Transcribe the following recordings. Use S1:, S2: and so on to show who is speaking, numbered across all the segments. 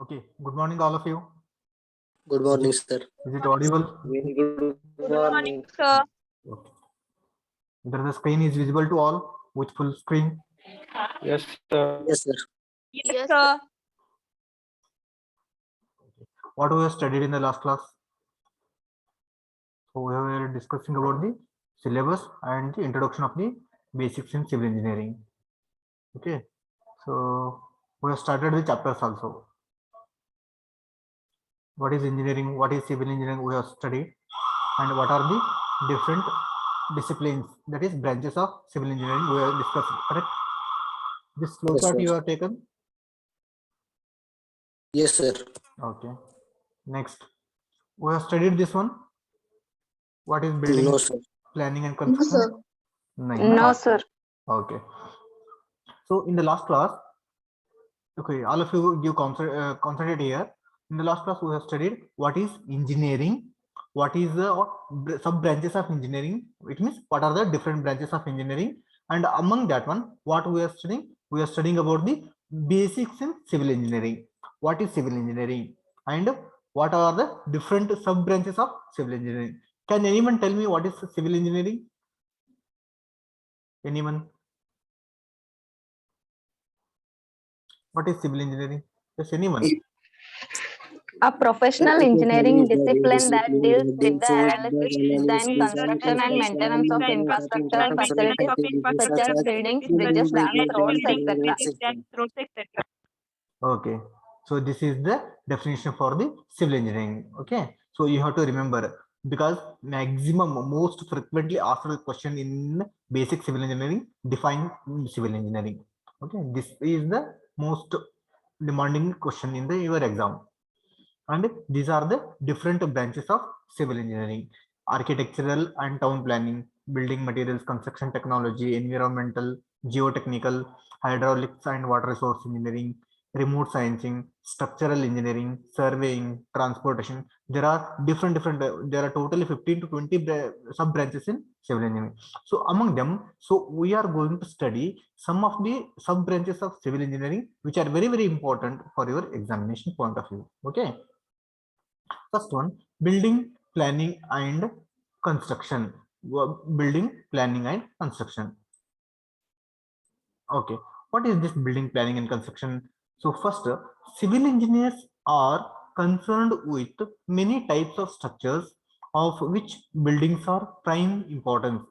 S1: Okay, good morning, all of you.
S2: Good morning, sir.
S1: Is it audible?
S2: Very good
S3: morning, sir.
S1: Okay. Whether the screen is visible to all with full screen?
S4: Yes, sir.
S2: Yes, sir.
S3: Yes, sir.
S1: What we have studied in the last class? So we were discussing about the syllabus and the introduction of the basics in civil engineering. Okay, so we have started the chapters also. What is engineering? What is civil engineering? We have studied, and what are the different disciplines, that is branches of civil engineering we have discussed. Correct? This flow
S2: Yes,
S1: chart
S2: sir.
S1: you have taken.
S2: Yes, sir.
S1: Okay. Next, we have studied this one. What is building,
S2: No, sir.
S1: planning and construction?
S3: No, sir.
S1: Okay. So in the last class, okay, all of you give concentrate here. In the last class, we have studied what is engineering, what is the sub branches of engineering. It means what are the different branches of engineering, and among that one, what we are studying? We are studying about the basics in civil engineering. What is civil engineering, and what are the different sub branches of civil engineering? Can anyone tell me what is civil engineering? Anyone? What is civil engineering? Yes, anyone?
S3: A professional engineering discipline that deals with the analysis, design, construction, and maintenance of infrastructure facilities such as buildings, bridges, dams, roads, etc.
S1: Okay, so this is the definition for the civil engineering. Okay, so you have to remember, because maximum most frequently asked question in basic civil engineering, define civil engineering. Okay, this is the most demanding question in the your exam. And these are the different branches of civil engineering: architectural and town planning, building materials, construction technology, environmental, geotechnical, hydraulics and water resource engineering, remote sensing, structural engineering, surveying, transportation. There are different there are totally 15 to 20 sub branches in civil engineering. So among them, so we are going to study some of the sub branches of civil engineering which are very important for your examination point of view. Okay, first one, building, planning and construction. Building, planning and construction. Okay, what is this building, planning and construction? So first, civil engineers are concerned with many types of structures of which buildings are prime importance.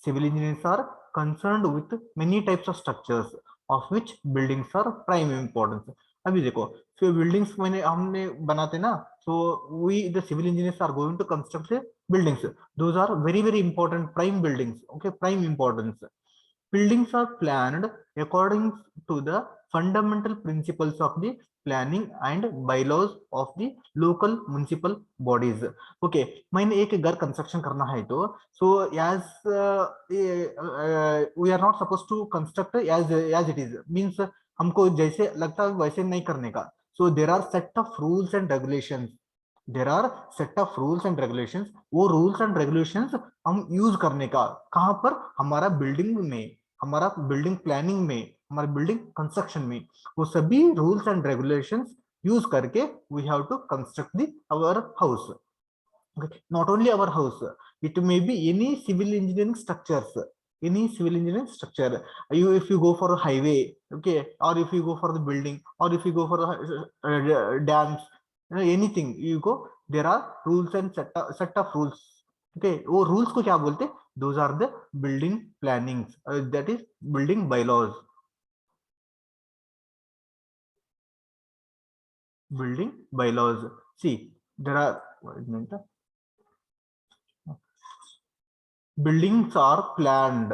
S1: Civil engineers are concerned with many types of structures of which buildings are prime importance. अभी देखो, so buildings मैंने हमने बनाते ना, so we the civil engineers are going to construct the buildings. Those are very important prime buildings. Okay, prime importance. Buildings are planned according to the fundamental principles of the planning and bylaws of the local municipal bodies. Okay, मैंने एक घर construction करना है तो so as we are not supposed to construct as it is, means हमको जैसे लगता है वैसे नहीं करने का. So there are set of rules and regulations. There are set of rules and regulations. वो rules and regulations हम यूज करने का कहाँ पर, हमारा बिल्डिंग में, हमारा बिल्डिंग प्लानिंग में, हमारा बिल्डिंग कंस्ट्रक्शन में, वो सभी रूल्स एंड रेगुलेशंस यूज करके we have to construct the our house. Not only our house, it may be any civil engineering structures, any civil engineering structure. If you go for a highway, okay, or if you go for the building, or if you go for the dams, anything you go, there are rules and set of rules. Okay, वो rules को क्या बोलते? Those are the building plannings, that is building bylaws. Building bylaws. See, there are buildings are planned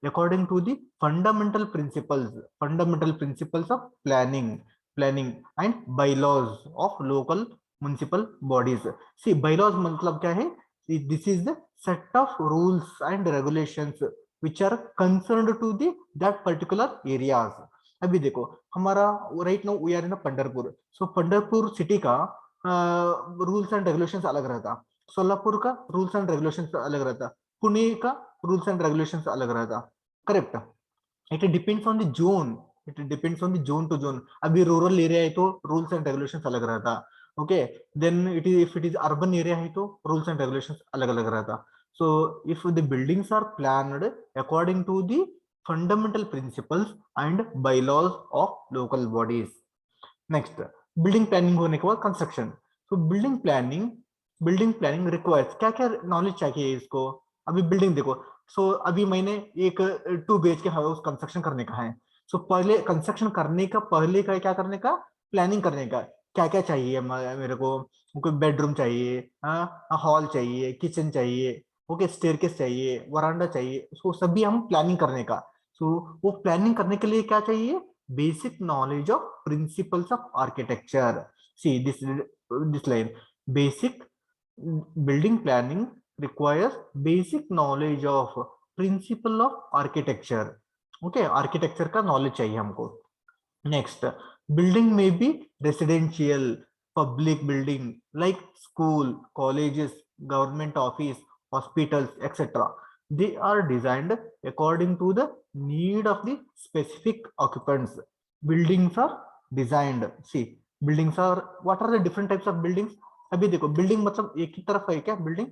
S1: according to the fundamental principles of planning and bylaws of local municipal bodies. See, bylaws मतलब क्या है? This is the set of rules and regulations which are concerned to the that particular areas. अभी देखो, हमारा right now we are in a Pandharpur. So Pandharpur city का rules and regulations अलग रहता, सोलापुर का रूल्स एंड रेगुलेशंस अलग रहता, पुणे का रूल्स एंड रेगुलेशंस अलग रहता. Correct? It depends on the zone. It depends on the zone to zone. अभी रूरल एरिया है तो रूल्स एंड रेगुलेशंस अलग रहता. Okay, then it is if it is urban area है तो रूल्स एंड रेगुलेशंस अलग अलग रहता. So if the buildings are planned according to the fundamental principles and bylaws of local bodies. Next, building planning होने के बाद construction. So building planning requires क्या क्या knowledge चाहिए इसको. अभी building देखो. So अभी मैंने एक 2 BHK हाउस कंस्ट्रक्शन करने का है. So पहले कंस्ट्रक्शन करने का पहले का क्या करने का, प्लानिंग करने का. क्या क्या चाहिए मेरे को, कोई बेडरूम चाहिए, हॉल चाहिए, किचन चाहिए, ओके, स्टेयरकेस चाहिए, वरांडा चाहिए. सो सभी हम प्लानिंग करने का. सो वो प्लानिंग करने के लिए क्या चाहिए, basic knowledge of principles of architecture. See this line, basic building planning requires basic knowledge of principle of architecture. Okay, architecture का knowledge चाहिए हमको. Next, building may be residential, public building like school, colleges, government office, hospitals, etc. They are designed according to the need of the specific occupants. Buildings are designed. See, buildings are, what are the different types of buildings? अभी देखो, building मतलब एक ही तरफ है क्या building?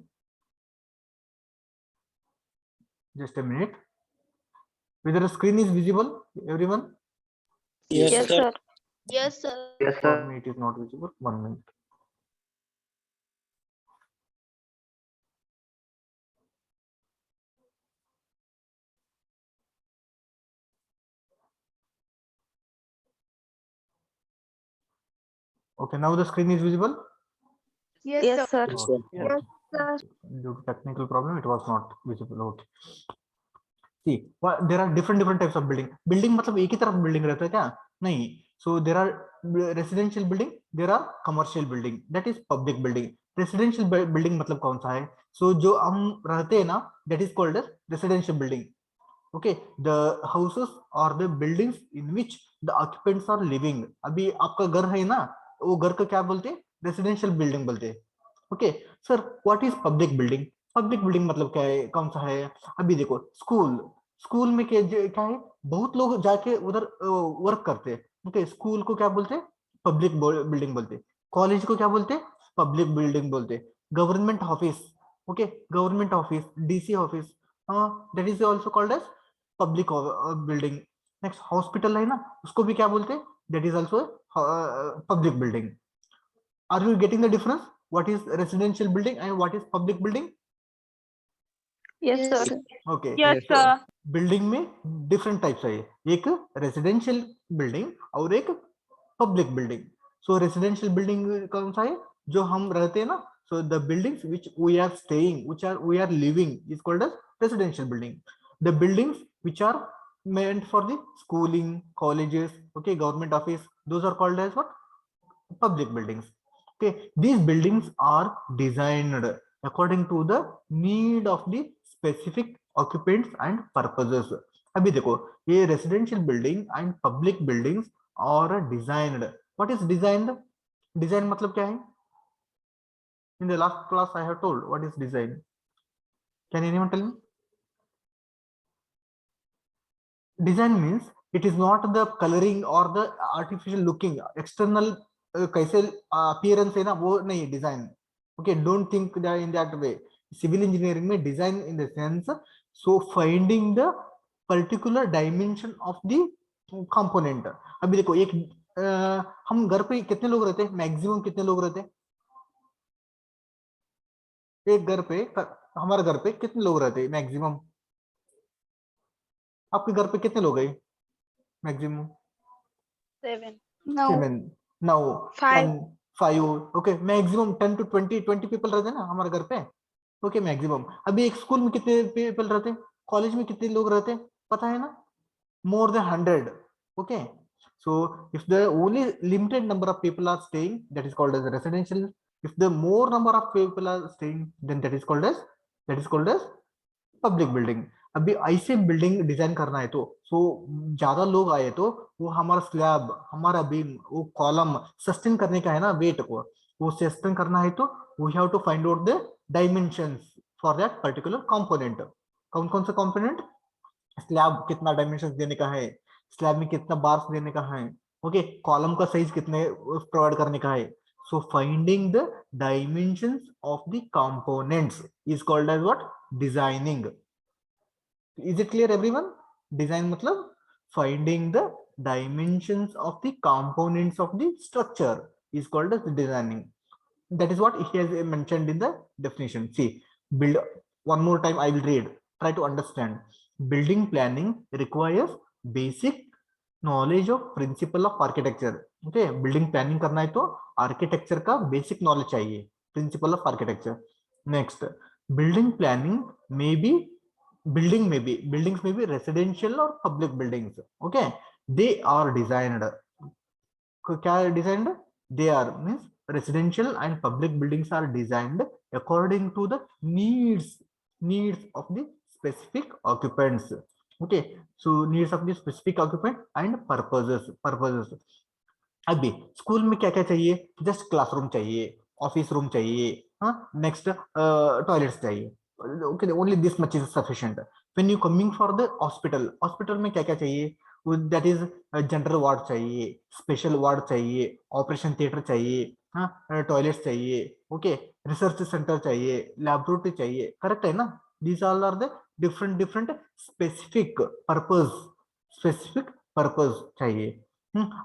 S1: Just a minute. Whether the screen is visible, everyone?
S2: Yes,
S3: Yes,
S2: sir.
S3: sir.
S5: Yes, sir.
S4: Yes,
S1: For
S4: sir.
S1: me, it is not visible. 1 minute. Okay, now the screen is visible.
S3: Yes, sir.
S2: Yes, sir.
S1: Okay. Due to technical problem, it was not visible. Okay. See, there are different types of building. Building मतलब एक ही तरफ building रहता है क्या? नहीं. So there are residential building, there are commercial building. That is public building. Residential building मतलब कौन सा है? So जो हम रहते हैं ना, that is called as residential building. Okay, the houses or the buildings in which the occupants are living. अभी आपका घर है ना, वो घर को क्या बोलते हैं? रेसिडेंशियल बिल्डिंग बोलते हैं. Okay sir, what is public building? Public building मतलब क्या है, कौन सा है? अभी देखो, स्कूल में क्या है, बहुत लोग जाके उधर वर्क करते हैं. ओके, स्कूल को क्या बोलते हैं? पब्लिक बिल्डिंग बोलते हैं. कॉलेज को क्या बोलते हैं? पब्लिक बिल्डिंग बोलते हैं. Government office, okay, government office, DC office, that is also called as public building. Next, hospital है ना, उसको भी क्या बोलते हैं? That is also public building. Are you getting the difference? What is residential building and what is public building?
S3: Yes, sir.
S1: Okay.
S5: Yes, sir.
S1: Building में different types है, एक रेसिडेंशियल बिल्डिंग और एक पब्लिक बिल्डिंग. सो residential building कौन सा है? जो हम रहते हैं ना. So the buildings which we are staying, we are living is called as residential building. The buildings which are meant for the schooling, colleges, okay, government office, those are called as what? Public buildings. Okay, these buildings are designed according to the need of the specific occupants and purposes. अभी देखो, ये residential building and public buildings are designed. What is designed? Design मतलब क्या है? In the last class I have told what is design. Can anyone tell me? Design means it is not the coloring or the artificial looking external कैसे appearance है ना, वो नहीं design. Okay, don't think that in that way. Civil engineering में design in the sense, so finding the particular dimension of the component. अभी देखो, एक हम घर पे कितने लोग रहते हैं? मैक्सिमम कितने लोग रहते हैं एक घर पे? हमारे घर पे कितने लोग रहते हैं मैक्सिमम? आपके घर पे कितने लोग हैं maximum?
S5: 7.
S3: No.
S1: 7. Now
S5: 5.
S1: 5. Okay, maximum 10 to 20 people रहते हैं ना हमारे घर पे. Okay, maximum. अभी एक स्कूल में कितने पीपल रहते हैं? कॉलेज में कितने लोग रहते हैं पता है ना? More than 100. Okay, so if the only limited number of people are staying, that is called as residential. If the more number of people are staying, then that is called as public building. अभी ऐसे building design करना है तो ज्यादा लोग आए तो वो हमारा स्लैब, हमारा बीम, वो कॉलम सस्टेन करने का है ना, वेट को वो सस्टेन करना है तो we have to find out the dimensions for that particular component. कौन कौन सा कंपोनेंट? स्लैब कितना डायमेंशंस देने का है, स्लैब में कितना बार्स देने का है, ओके, कॉलम का साइज कितने प्रोवाइड करने का है. So finding the dimensions of the components is called as what? Designing. Is it clear everyone? Design matlab finding the dimensions of the components of the structure is called as designing. That is what he has mentioned in the definition. See, build, one more time I will read, try to understand. Building planning requires basic knowledge of principle of architecture. Okay, building planning करना है तो architecture का basic knowledge चाहिए, principle of architecture. Next, building planning may be, buildings may be residential or public buildings. Okay, they are designed, क्या designed, they are means residential and public buildings are designed according to the needs of the specific occupants. Okay, so needs of the specific occupant and purposes. अभी school में क्या क्या चाहिए, just classroom चाहिए, office room चाहिए, हाँ, next toilets चाहिए. Okay, only this much is sufficient. When you coming for the hospital, hospital में क्या क्या चाहिए, दैट इज जनरल वार्ड चाहिए, स्पेशल वार्ड चाहिए, ऑपरेशन थिएटर चाहिए, हाँ, टॉयलेट्स चाहिए, ओके, रिसर्च सेंटर चाहिए, लैबोरेटरी चाहिए. करेक्ट है ना? These all are the different different specific purpose चाहिए.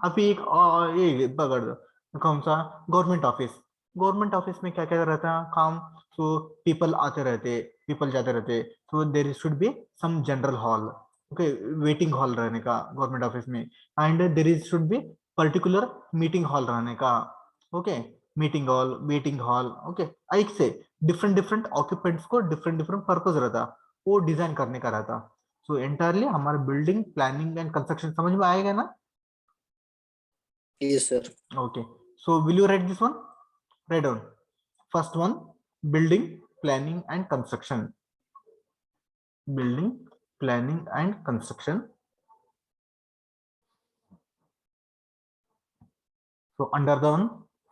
S1: अभी एक ये पकड़ दो, कौन सा, गवर्नमेंट ऑफिस. गवर्नमेंट ऑफिस में क्या क्या रहता है काम, सो पीपल आते रहते, पीपल जाते रहते, so there should be some general hall, okay, waiting hall रहने का गवर्नमेंट ऑफिस में, and there is should be particular meeting hall रहने का, okay, meeting hall, waiting hall, okay. एक से डिफरेंट डिफरेंट ऑक्यूपेंट्स को डिफरेंट डिफरेंट पर्पस रहता, वो डिजाइन करने का रहता. सो एंटायरली हमारे बिल्डिंग प्लानिंग एंड कंस्ट्रक्शन समझ में आएगा ना?
S2: Yes, sir.
S1: Okay, so will you write this one? Write down. First one, building, planning and construction. Building, planning and construction. So under the one,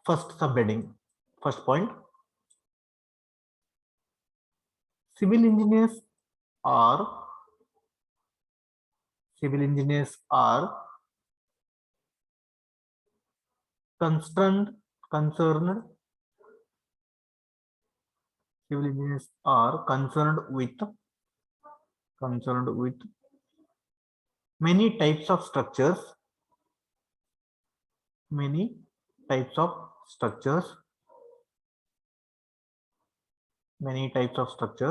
S1: first subheading, first point, civil engineers are concerned civil engineers are concerned with many types of structures, many types of structures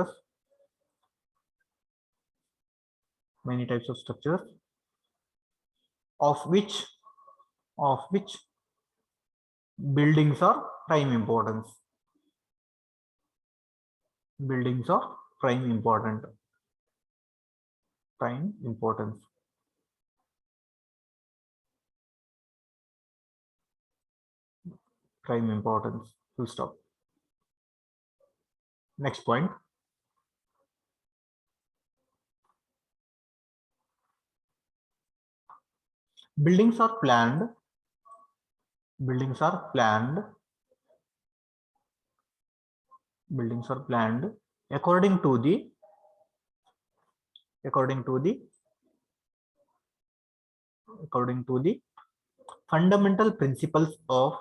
S1: of which buildings are prime importance. Buildings of prime importance. Prime importance. Full stop. Next point. Buildings are planned. Buildings are planned according to the fundamental principles of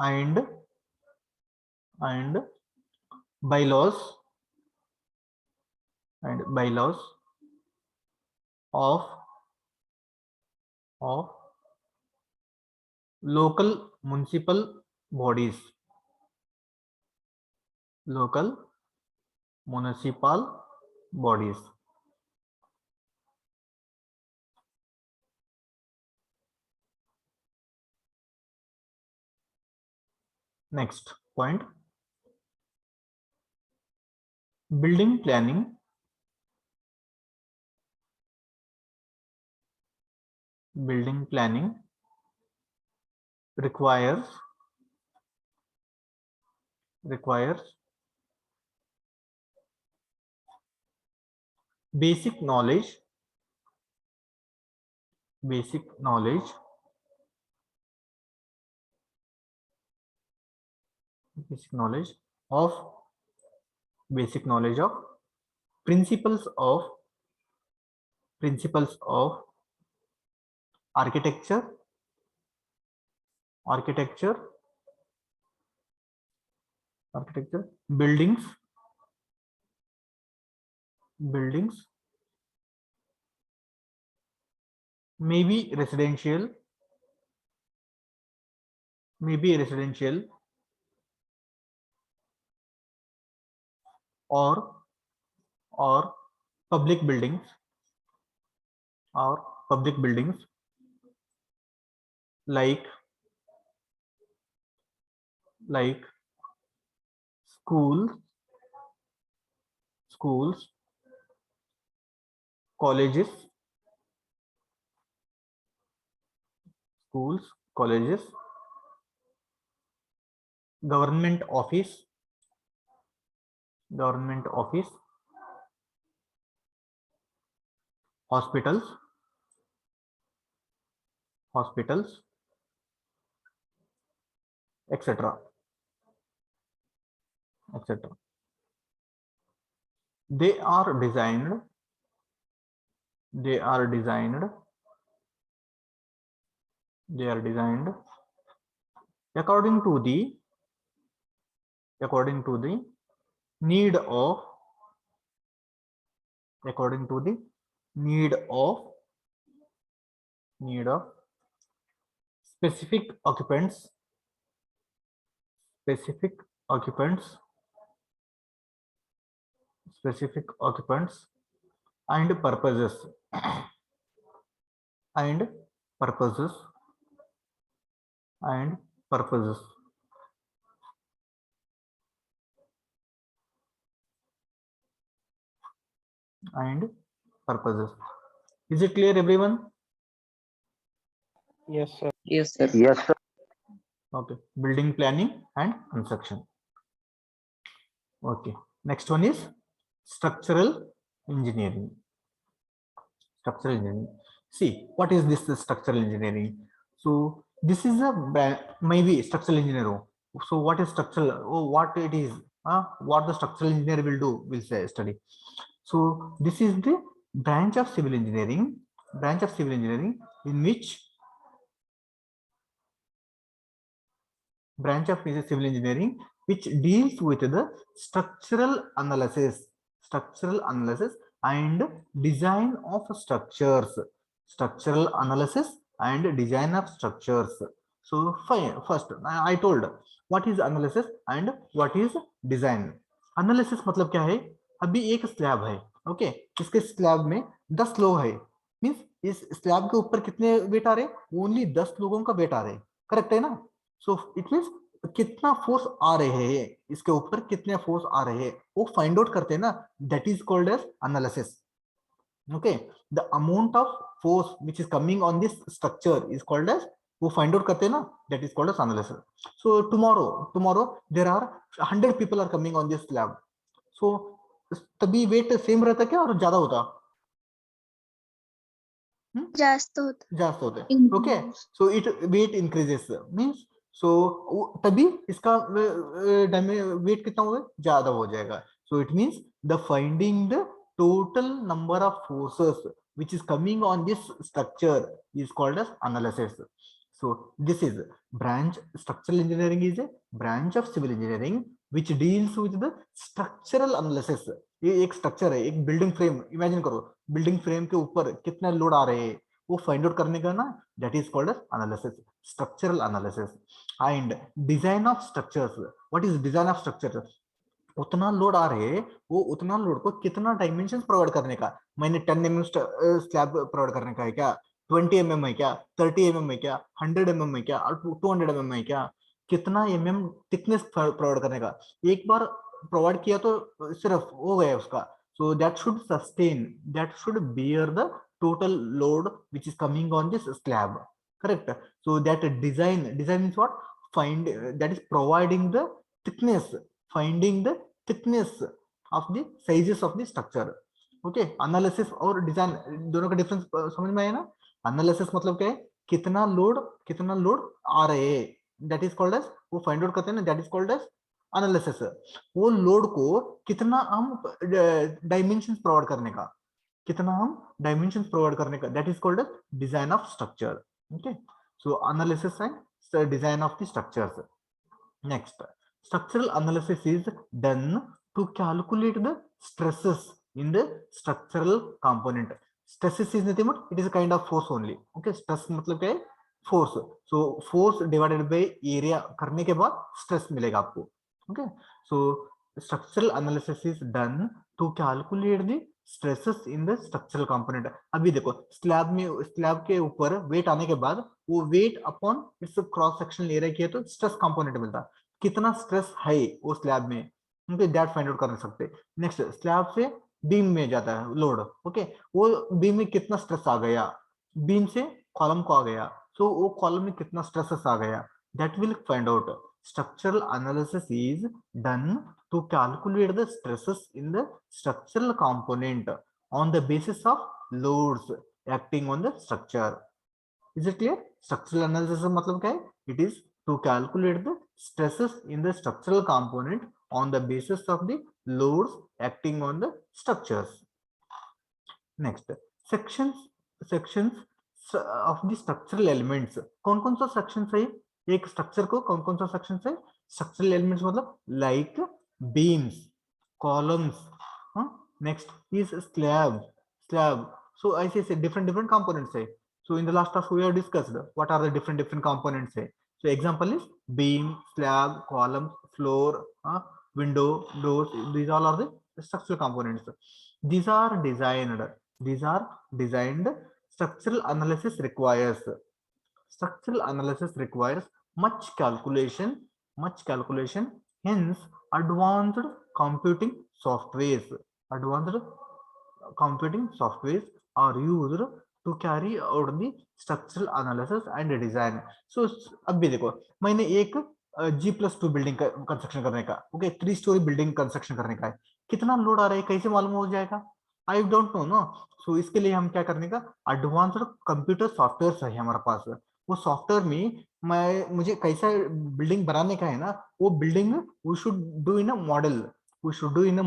S1: planning, and bylaws of local municipal bodies. Next point, building planning requires basic knowledge basic knowledge of principles of architecture, buildings, maybe residential, or public buildings, like schools, colleges, government office, hospitals, etc. They are designed according to the need of specific occupants and purposes and purposes Is it clear, everyone?
S4: Yes, sir.
S2: Yes, sir.
S1: Okay, building planning and construction. Okay, next one is structural engineering. See, what is this structural engineering? So this is a maybe structural engineer. So what is structural? Oh, what it is? What the structural engineer will do? Will say study. So this is the branch of civil engineering. In which which deals with the structural analysis and design of structures. So first I told what is analysis and what is design. Analysis मतलब क्या है? अभी एक slab है, okay, इसके slab में 10 लोग है, मींस इस स्लैब के ऊपर कितने वेट आ रहे? ओनली 10 लोगों का वेट आ रहे, करेक्ट है ना? सो इट मींस कितना फोर्स आ रहे हैं, इसके ऊपर कितने फोर्स आ रहे हैं वो फाइंड आउट करते हैं ना, that is called as analysis. Okay, the amount of force which is coming on this structure is called as, वो फाइंड आउट करते हैं ना, that is called as analysis. So tomorrow there are 100 people are coming on this slab. So तभी weight same रहता क्या और ज्यादा होता?
S5: जास्त होता है.
S1: Okay, so it weight increases means, so तभी इसका वेट कितना होगा? ज्यादा हो जाएगा. So it means the finding the total number of forces which is coming on this structure is called as analysis. So this is structural engineering is a branch of civil engineering which deals with the structural analysis. ये एक structure है, एक building frame imagine करो, building frame के ऊपर कितना load आ रहे हैं वो फाइंड आउट करने का ना, that is called as analysis, structural analysis. And design of structures, what is design of structure? उतना लोड आ रहे हैं, वो उतना लोड को कितना डायमेंशंस प्रोवाइड करने का, मैंने 10 mm स्लैब प्रोवाइड करने का है क्या, 20 mm है क्या, 30 mm है क्या, 100 mm है क्या, 200 mm है क्या, कितना mm थिकनेस प्रोवाइड करने का. एक बार प्रोवाइड किया तो सिर्फ हो गया उसका. So that should sustain, that should bear the total load which is coming on this slab, correct? So that design means what? That is providing the thickness, finding the thickness of the sizes of the structure. Okay, analysis और design दोनों का difference समझ में आया ना? Analysis मतलब क्या है? कितना लोड आ रहे हैं, that is called as, वो find out करते हैं ना, that is called as analysis, वो लोड को कितना हम डायमेंशन प्रोवाइड करने का, कितना हम डायमेंशन प्रोवाइड करने का, that is called design of structure. Okay, so analysis and design of the structures. Next, structural analysis is done to calculate the stresses in the structural component. Stresses is nothing but it is a kind of force only. Okay, stress मतलब क्या है? Force. So force divided by area करने के बाद stress मिलेगा आपको. Okay, so structural analysis is done to calculate the stresses in the structural component. अभी देखो स्लैब में, स्लैब के ऊपर वेट आने के बाद वो weight upon its cross sectional area किया तो स्ट्रेस कंपोनेंट मिलता, कितना स्ट्रेस है वो स्लैब में, उनके दैट फाइंड आउट कर सकते. नेक्स्ट, स्लैब से बीम में जाता है लोड. ओके, वो बीम में कितना स्ट्रेस आ गया, बीम से कॉलम को आ गया, सो वो कॉलम में कितना स्ट्रेसेस आ गया, that will find out. Structural analysis is done to calculate the stresses in the structural component on the basis of loads acting on the structure. Is it clear? Structural analysis मतलब क्या है? It is to calculate the stresses in the structural component on the basis of the loads acting on the structures. Next, sections of the structural elements. कौन-कौन सा sections है? एक structure को कौन-कौन सा sections है? Structural elements मतलब like beams, columns. Next is slab. So I say different components. So in the last class we have discussed what are the different components. So example is beam, slab, columns, floor, window, doors. These all are the structural components. These are designed. Structural analysis requires much calculation. Hence, advanced computing softwares are used to carry out the structural analysis and design. So अब भी देखो, मैंने एक G+2 building construction करने का, okay, 3 story building construction करने का है, कितना लोड आ रहा है कैसे मालूम हो जाएगा? आई डोंट नो ना. सो इसके लिए हम क्या करने का, एडवांस्ड कंप्यूटर सॉफ्टवेयर है हमारे पास. वो सॉफ्टवेयर में मुझे कैसा बिल्डिंग बनाने का है ना, वो building we should do in a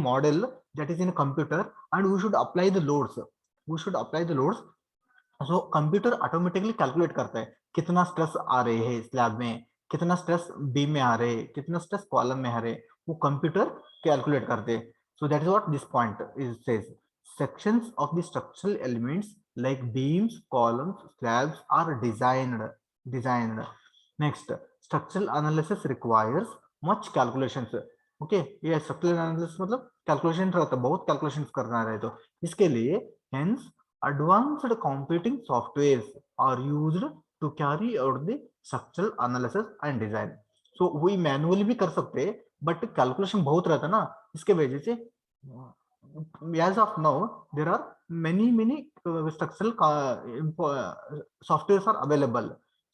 S1: model that is in a computer and we should apply the loads. So computer automatically calculate करता है कितना स्ट्रेस आ रहे हैं स्लैब में, कितना स्ट्रेस बीम में आ रहे हैं, कितना स्ट्रेस कॉलम में आ रहे, वो कंप्यूटर कैलकुलेट करते. So that is what this point is says. Sections of the structural elements like beams, columns, slabs are designed. Next, structural analysis requires much calculations. Okay, ये structural analysis मतलब calculation रहता है, बहुत calculations करना रहे तो इसके लिए hence advanced computing softwares are used to carry out the structural analysis and design. So we manually भी कर सकते हैं बट कैलकुलेशन बहुत रहता ना, इसके वजह से as of now there are many structural softwares are available.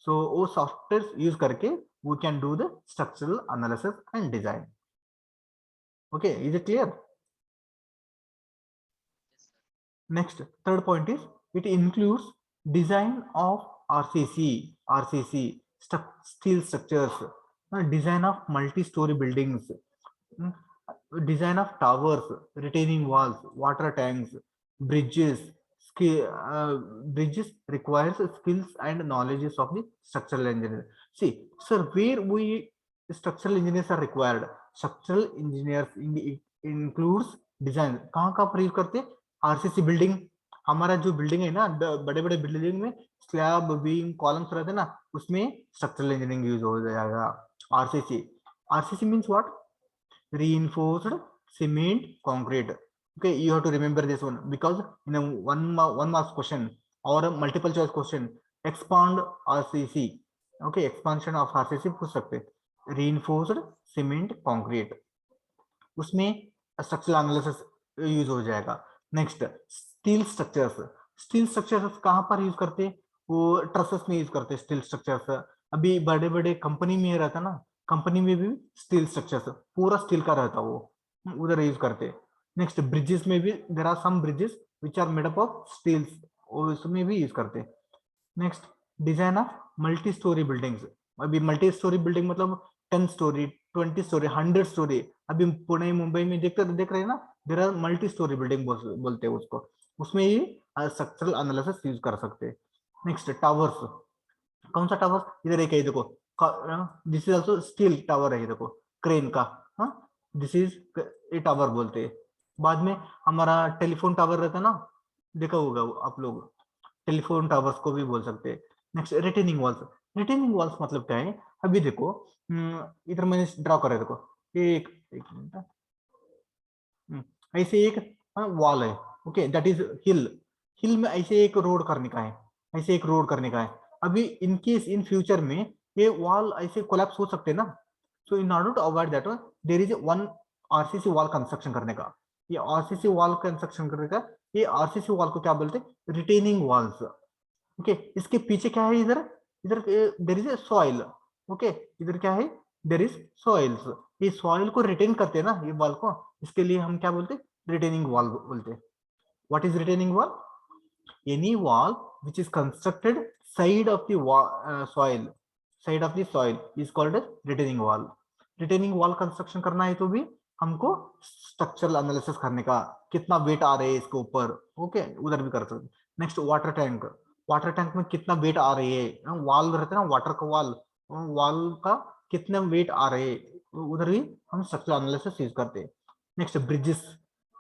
S1: So वो softwares use करके we can do the structural analysis and design. Okay, is it clear? Next, third point is it includes design of RCC, steel structures, design of multi-story buildings, design of towers, retaining walls, water tanks, bridges. Bridges requires skills and knowledge of the structural engineer. See, sir, where we structural engineers are required. Structural engineers includes design. कहाँ पर use करते? RCC building, हमारा जो building है ना, बड़े बड़े building में स्लैब बीम कॉलम्स रहते हैं ना, उसमें स्ट्रक्चरल इंजीनियरिंग यूज हो जाएगा. RCC means what? reinforced cement concrete. Okay, you have to remember this one because in a one marks question or a multiple choice question, expand RCC. Okay, expansion of RCC पूछ सकते. reinforced cement concrete, उसमें structural analysis use हो जाएगा. Next, steel structures कहाँ पर use करते? वो trusses में यूज करते स्टील स्ट्रक्चर्स. अभी बड़े बड़े कंपनी में रहता ना, कंपनी में भी स्टील स्ट्रक्चर्स पूरा स्टील का रहता, वो उधर यूज करते. नेक्स्ट, ब्रिजेस में भी there are some bridges which are made up of steels, उसमें भी यूज करते. Next, design of multi storey buildings. अभी मल्टी स्टोरी बिल्डिंग मतलब 10 story, 20 story, 100 story. अभी पुणे मुंबई में देख रहे हैं ना, there are multi storey building बोलते हैं उसको, उसमें ये स्ट्रक्चरल एनालिसिस यूज कर सकते हैं. Next towers. कौन सा टावर? इधर एक है देखो, this is also steel tower है, देखो क्रेन का. हाँ, दिस इज ए टावर बोलते हैं. बाद में हमारा टेलीफोन टावर रहता है ना, देखा होगा आप लोग, टेलीफोन टावर्स को भी बोल सकते हैं. Next retaining walls. Retaining walls मतलब क्या है? अभी देखो इधर मैंने ड्रॉ करा है, देखो एक मिनट. ऐसे एक वॉल है, ओके, दैट इज हिल. हिल में ऐसे एक रोड करने का है, ऐसे एक रोड करने का है. अभी इन केस इन फ्यूचर में ये वॉल ऐसे कोलैप्स हो सकते हैं ना, so in order to avoid that there is one RCC wall construction करने का. ये आरसीसी वॉल कंस्ट्रक्शन करने का, ये आरसीसी वॉल को क्या बोलते हैं? Retaining walls. ओके, इसके पीछे क्या है? इधर इधर there is a soil. Okay, इधर क्या है? There is soils. ये सॉइल को रिटेन करते हैं ना, ये वॉल को, इसके लिए हम क्या बोलते हैं? रिटेनिंग वॉल बोलते हैं. What is retaining wall? Any wall which is constructed side of the soil, side of the soil is called as retaining wall. retaining wall construction करना है तो भी हमको स्ट्रक्चरल एनालिसिस करने का, कितना वेट आ रहे हैं इसके ऊपर. ओके, उधर भी कर सकते. Next water tank. Water tank में कितना वेट आ रही है, वॉल रहता है ना वाटर का वॉल, वॉल का कितना वेट आ रहे हैं, उधर भी हम स्ट्रक्चरल एनालिसिस यूज करते हैं. Next bridges.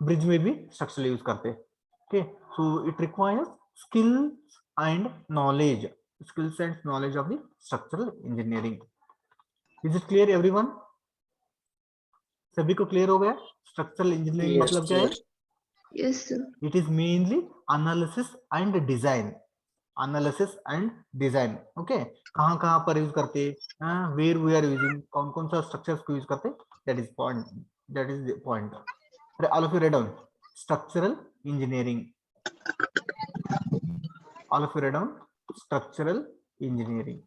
S1: ब्रिज में भी स्ट्रक्चरल यूज करते हैं. Okay, so it requires skills and knowledge, skills and knowledge of the structural engineering. Is it clear everyone? सभी को क्लियर हो गया? स्ट्रक्चरल इंजीनियरिंग
S2: Yes,
S1: मतलब क्या है?
S2: sir.
S5: Yes, sir.
S1: It is mainly analysis and design. Analysis and design. Okay, कहाँ पर use करते हैं, वेयर वी आर यूजिंग, कौन कौन सा स्ट्रक्चर्स को यूज करते हैं, that is point, that is the point. All of you write down structural engineering. all of you write down structural engineering.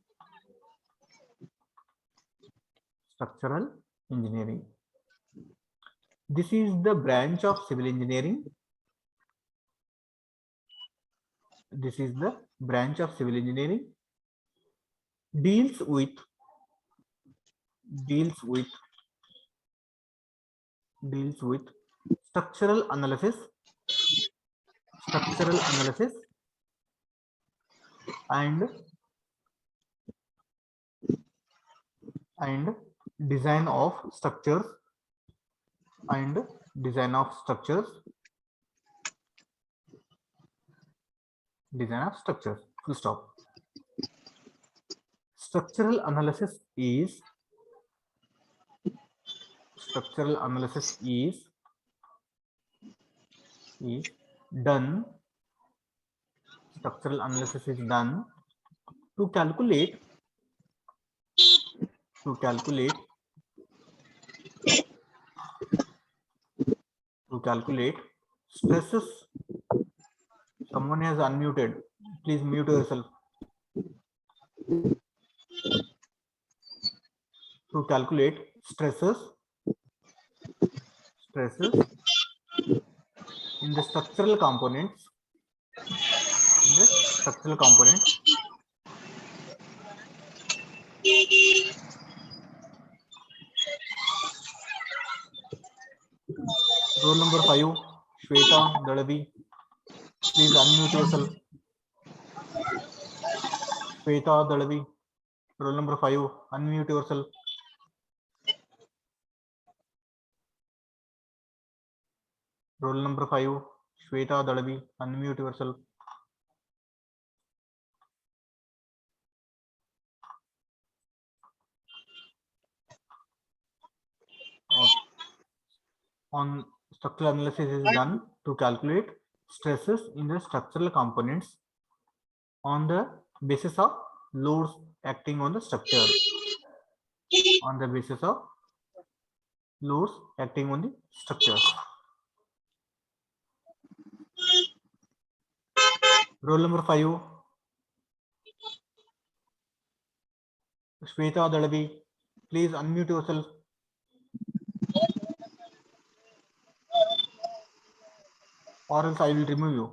S1: Structural engineering, this is the branch of civil engineering. This is the branch of civil engineering. deals with structural analysis and design of structures full stop. Structural analysis is done to calculate stresses. Someone has unmuted, please mute yourself. To calculate stresses in the structural components, roll number 5 Shweta Dalavi, please unmute yourself. Shweta Dalavi, roll number 5, unmute yourself. Roll number 5 Shweta Dalavi, unmute yourself. On structural analysis is done to calculate stresses in the structural components on the basis of loads acting on the structure. Roll number 5 Shweta Dalavi, please unmute yourself. Or else I will remove you.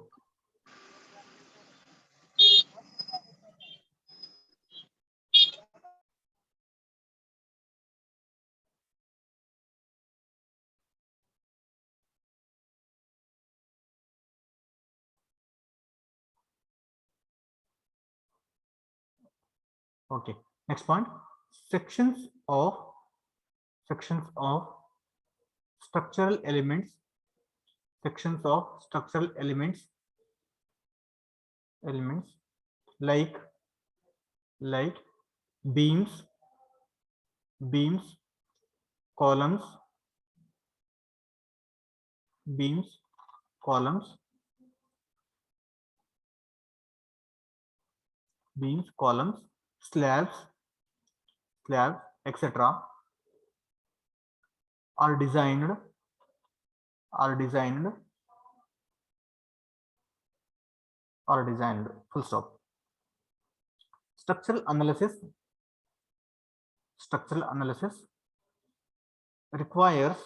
S1: Okay, next point, sections of structural elements, sections of structural elements like beams, columns, columns, slabs, etc. are designed full stop. Structural analysis requires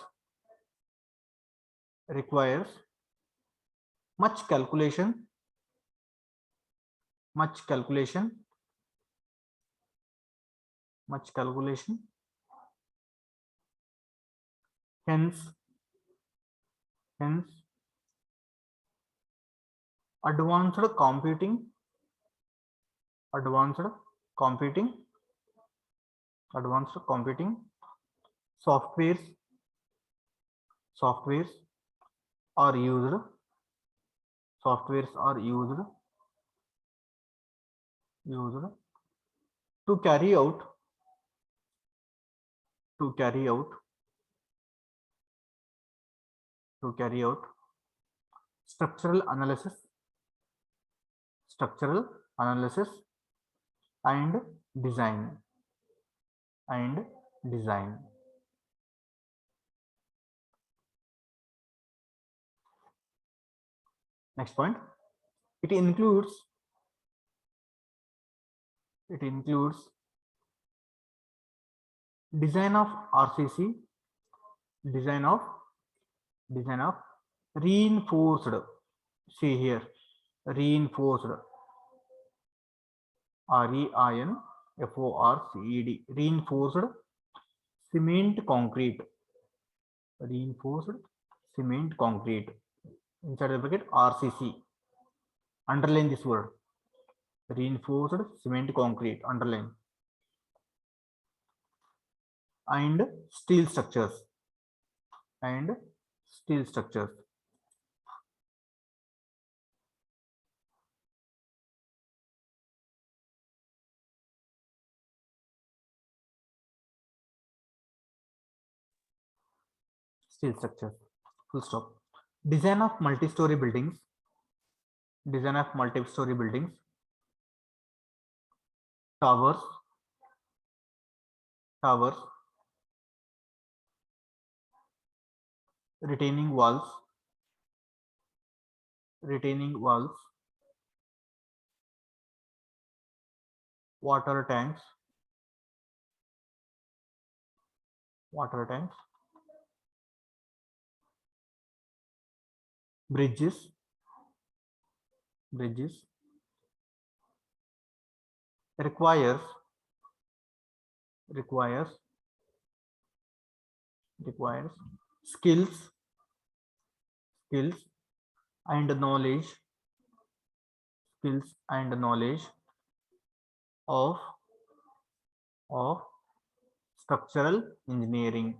S1: much calculation, hence advanced computing softwares are used to carry out structural analysis and design. Next point, it includes design of RCC, design of reinforced, see here, reinforced, REINFORCED, reinforced cement concrete, inside the bracket RCC, underline this word, reinforced cement concrete, underline, and steel structures, full stop. Design of multi-story buildings, towers, retaining walls, water tanks, bridges, requires skills and knowledge, of structural engineering,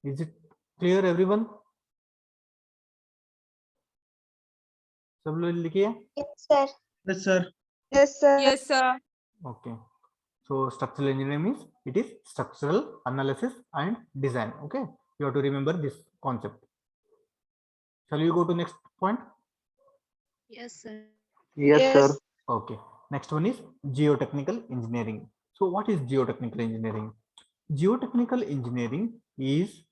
S1: Is it clear, everyone? सब लोग लिखिए.
S5: Yes, sir.
S4: Yes, sir.
S5: Yes, sir.
S6: Yes, sir.
S1: Okay. So structural engineering means it is structural analysis and design. Okay. You have to remember this concept. Shall we go to next point?
S5: Yes, sir.
S2: Yes, sir.
S1: Okay. Next one is geotechnical engineering. So what is geotechnical engineering? Geotechnical engineering is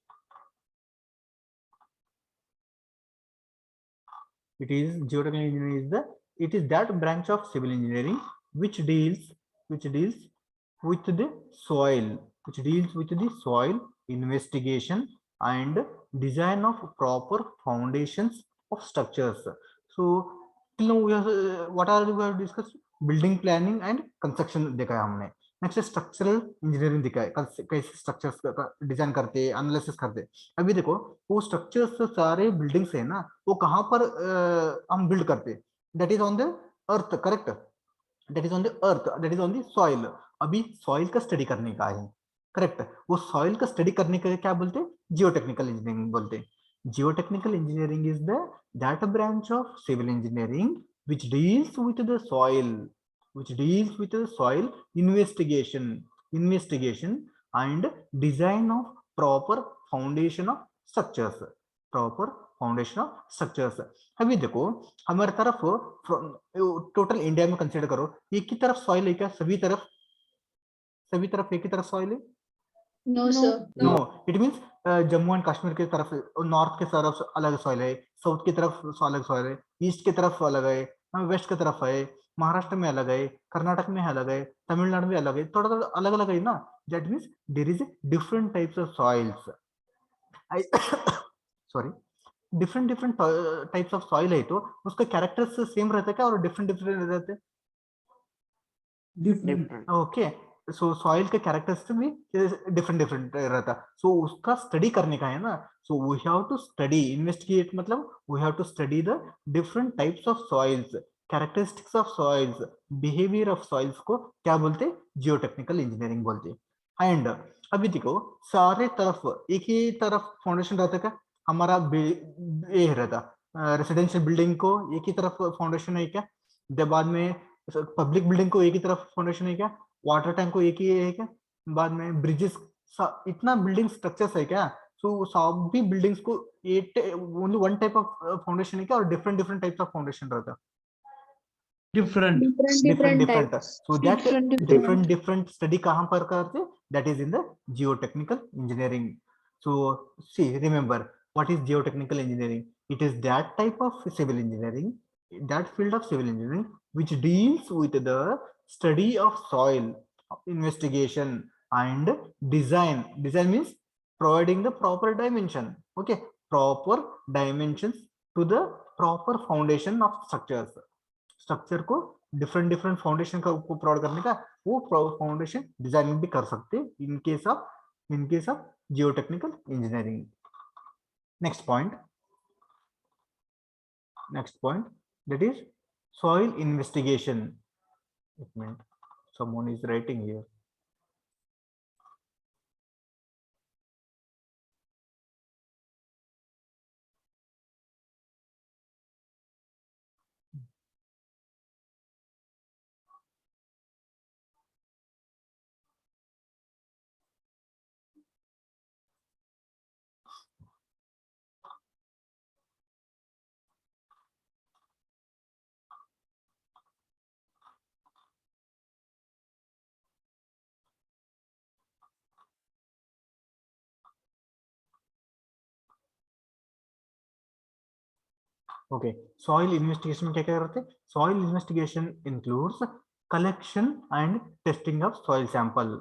S1: that branch of civil engineering which deals with the soil, investigation and design of proper foundations of structures. So till now we have what are we have discussed? Building planning and construction देखा है हमने. Next structural engineering दिखा है, कैसे structures का design करते हैं, analysis करते हैं। अभी देखो वो स्ट्रक्चर्स सारे बिल्डिंग्स है ना, वो कहाँ पर हम बिल्ड करते हैं, that is on the earth, correct, that is on the earth, that is on the soil. अभी सॉइल का स्टडी करने का है, करेक्ट, वो सॉइल का स्टडी करने का क्या बोलते हैं, जियोटेक्निकल इंजीनियरिंग बोलते हैं। Geotechnical engineering is the that branch of civil engineering which deals with the soil, which deals with the soil investigation and design of proper foundation of structures, proper foundation of structures। अभी देखो हमारे तरफ total India में consider करो, एक ही तरफ soil है क्या, सभी तरफ एक ही तरफ सॉइल है?
S5: No, sir.
S1: No, it means Jammu and Kashmir की तरफ, नॉर्थ की तरफ अलग सॉइल है, साउथ की तरफ अलग सॉइल है, ईस्ट की तरफ अलग है, वेस्ट की तरफ है, महाराष्ट्र में अलग है, कर्नाटक में अलग है, तमिलनाडु में अलग है, थोड़ा थोड़ा अलग अलग है ना। That means there is different types of soils, sorry, different types of soil है, तो उसका कैरेक्टर्स सेम रहता है क्या, और डिफरेंट रहते हैं?
S6: डिफरेंट।
S1: ओके, सो सॉइल के कैरेक्टरिस्टिक भी डिफरेंट रहता, सो उसका स्टडी करने का है ना। So we have to study, investigate मतलब we have to study the different types of soils, characteristics of soils, behaviour of soils को क्या बोलते, जियोटेक्निकल इंजीनियरिंग बोलते। एंड अभी देखो सारे तरफ एक ही तरफ फाउंडेशन रहता क्या, हमारा ये रहता रेसिडेंशियल बिल्डिंग को एक ही तरफ फाउंडेशन है क्या, बाद में पब्लिक बिल्डिंग को एक ही तरफ फाउंडेशन है क्या, वाटर टैंक को एक ही है क्या, बाद में ब्रिजेस, इतना बिल्डिंग स्ट्रक्चर्स है क्या, सो सभी बिल्डिंग्स को only one type of foundation है क्या, और डिफरेंट टाइप्स ऑफ फाउंडेशन रहता,
S6: different
S1: different, so that
S6: Different.
S1: Different study कहाँ पर करते, that is in the geotechnical engineering. So see remember what is geotechnical engineering, it is that type of civil engineering, that field of civil engineering which deals with the study of soil investigation and design. Design means providing the proper dimension, okay, proper dimensions to the proper foundation of structures, structure को different foundation का provide करने का, वो foundation designing भी कर सकते हैं in case of geotechnical engineering. Next point that is soil investigation. It meant someone is writing here. Okay, soil investigation में क्या क्या करते हैं? Soil investigation includes collection and testing of soil sample.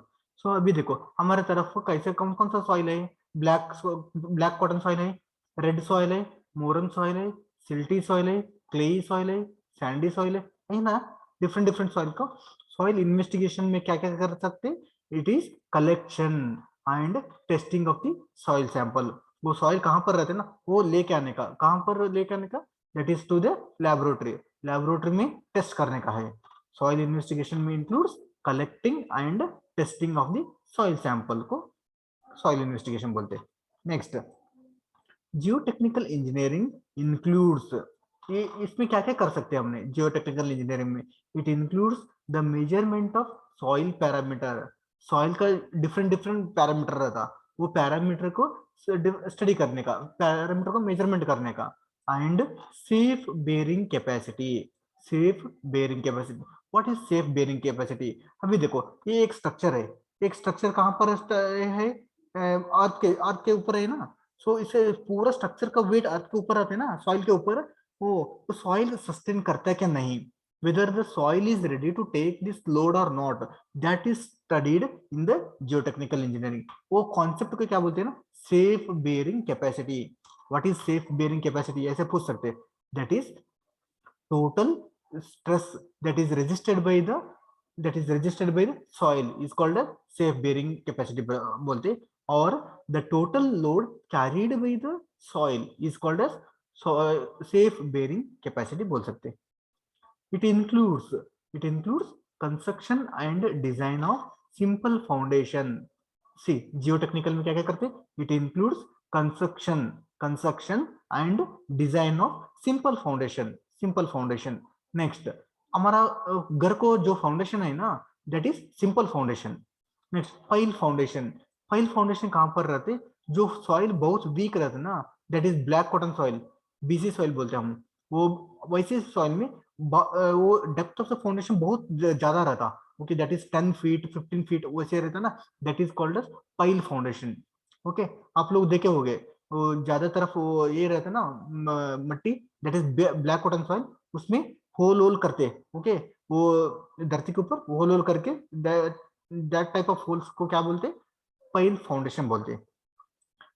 S1: So अभी देखो हमारे तरफ कैसे कौन कौन सा सॉइल है, ब्लैक कॉटन सॉइल है, रेड सॉइल है, मोरन सॉइल है, सिल्टी सॉइल है, क्लेई सॉइल है, सैंडी सॉइल है ना, डिफरेंट सॉइल को सॉइल इन्वेस्टिगेशन में क्या क्या कर सकते हैं, it is collection and testing of the soil sample. वो सॉइल कहाँ पर रहते हैं ना, वो लेके आने का, कहाँ पर लेके आने का, that is to the laboratory में टेस्ट करने का है। सॉइल इन्वेस्टिगेशन में includes collecting and testing of the soil sample को सॉइल इन्वेस्टिगेशन बोलते हैं। नेक्स्ट जियोटेक्निकल इंजीनियरिंग इंक्लूड्स, ये इसमें क्या क्या कर सकते हैं हमने जियोटेक्निकल इंजीनियरिंग में, it includes the measurement of soil parameter, soil का डिफरेंट पैरामीटर रहता, वो पैरामीटर को स्टडी करने का, पैरामीटर को मेजरमेंट करने का, and safe bearing capacity, safe bearing capacity, what is safe bearing capacity? अभी देखो ये एक स्ट्रक्चर है, एक स्ट्रक्चर कहाँ पर है, अर्थ के ऊपर है ना, सो इसे पूरा स्ट्रक्चर का वेट अर्थ के ऊपर आते हैं ना, सॉइल के ऊपर, वो तो सॉइल सस्टेन करता है क्या नहीं, whether the soil is ready to take this load or not, that is studied in the geotechnical engineering। वो कॉन्सेप्ट को क्या बोलते हैं ना, safe bearing capacity. What is safe bearing capacity, ऐसे पूछ सकते हैं, that is total stress that is resisted by the that is registered by the soil is called a safe bearing capacity बोलते, और the total load carried by the soil is called as safe bearing capacity बोल सकते. It includes construction and design of simple foundation. See, geotechnical में क्या क्या करते? It includes construction and design of simple foundation. Next, हमारा घर को जो फाउंडेशन है ना, that is simple foundation. Next, pile foundation कहाँ पर रहते? जो सॉइल बहुत वीक रहते ना, that is black cotton soil, BC soil बोलते हैं हम. वो वैसे सॉइल में वो डेप्थ ऑफ द फाउंडेशन बहुत ज्यादा रहता. Okay, that is 10 feet 15 feet वैसे रहता ना, that is called as pile foundation. Okay, आप लोग देखे होंगे वो ज्यादा तरफ वो ये रहता ना मट्टी, that is black cotton soil, उसमें होल करते. ओके, वो धरती के ऊपर होल करके दैट टाइप ऑफ होल्स को क्या बोलते? पाइल फाउंडेशन बोलते.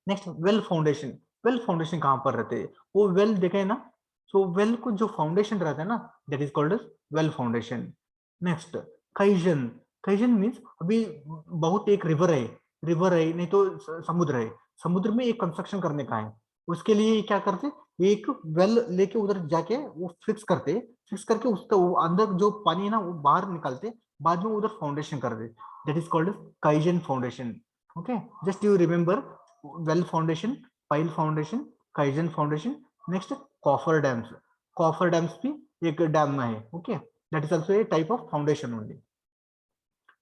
S1: नेक्स्ट, वेल फाउंडेशन कहाँ पर रहते? वो वेल देखे ना, सो वेल को जो फाउंडेशन रहता है ना, that is called as well foundation. Next, caisson means अभी बहुत एक रिवर है नहीं तो समुद्र में एक कंस्ट्रक्शन करने का है, उसके लिए क्या करते? एक वेल लेके उधर जाके वो फिक्स करके उसका अंदर जो पानी है ना वो बाहर निकालते, बाद में उधर फाउंडेशन कर दे, that is called caisson foundation. Okay, just you remember well foundation, pile foundation, caisson foundation. Next, coffer dams भी एक डैम में है. Okay, that is also a type of foundation only.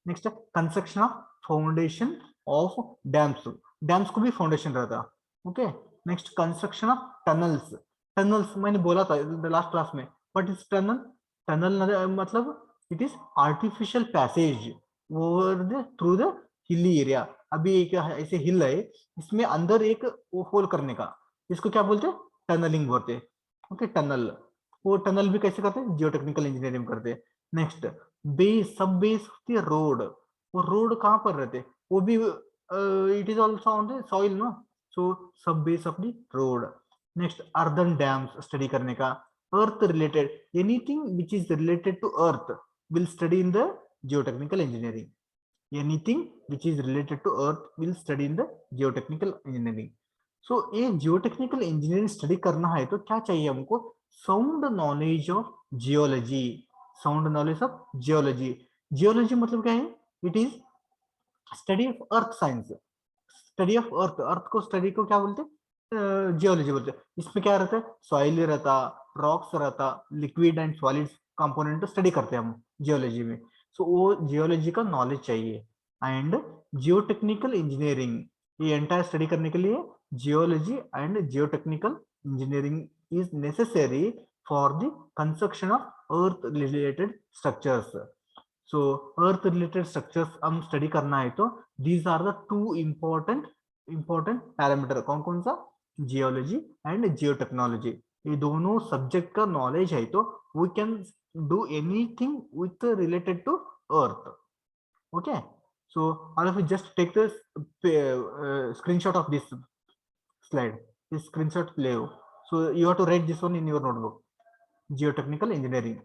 S1: Next, construction of foundation of dams को भी foundation रहता. Okay, next, construction of tunnels मैंने बोला था लास्ट क्लास में. व्हाट इज टनल मतलब it is artificial passage over the through the hilly area. अभी एक ऐसे हिल है, इसमें अंदर एक होल करने का, इसको क्या बोलते हैं? टनलिंग बोलते. ओके, टनल, वो टनल भी कैसे करते हैं? जियोटेक्निकल इंजीनियरिंग करते. नेक्स्ट, सब बेस रोड, वो रोड कहाँ पर रहते? वो भी it is also on the soil no, so sub base of the road. Next, earthen dams study करने का. Earth related, anything which is related to earth will study in the geotechnical engineering. Anything which is related to earth will study in the geotechnical engineering. So ये geotechnical engineering study करना है तो क्या चाहिए हमको? Sound knowledge of geology. Geology मतलब क्या है? It is study of earth science. Study of earth को study को क्या बोलते? जियोलॉजी बोलते. इसमें क्या रहता है? सॉइल रहता, रॉक्स रहता, liquid and solids component study करते हैं हम जियोलॉजी में. सो वो जियोलॉजी का नॉलेज चाहिए. एंड जियोटेक्निकल इंजीनियरिंग, ये एंटायर स्टडी करने के लिए geology and geotechnical engineering is necessary for the construction of earth related structures. So earth related structures हम स्टडी करना है तो these are the two important parameter. कौन कौन सा? Geology and geotechnology. ये दोनों सब्जेक्ट का नॉलेज है तो we can do anything with related to earth. Okay, so all of you just take this screenshot of this slide, this screenshot play. So you have to write this one in your notebook, geotechnical engineering.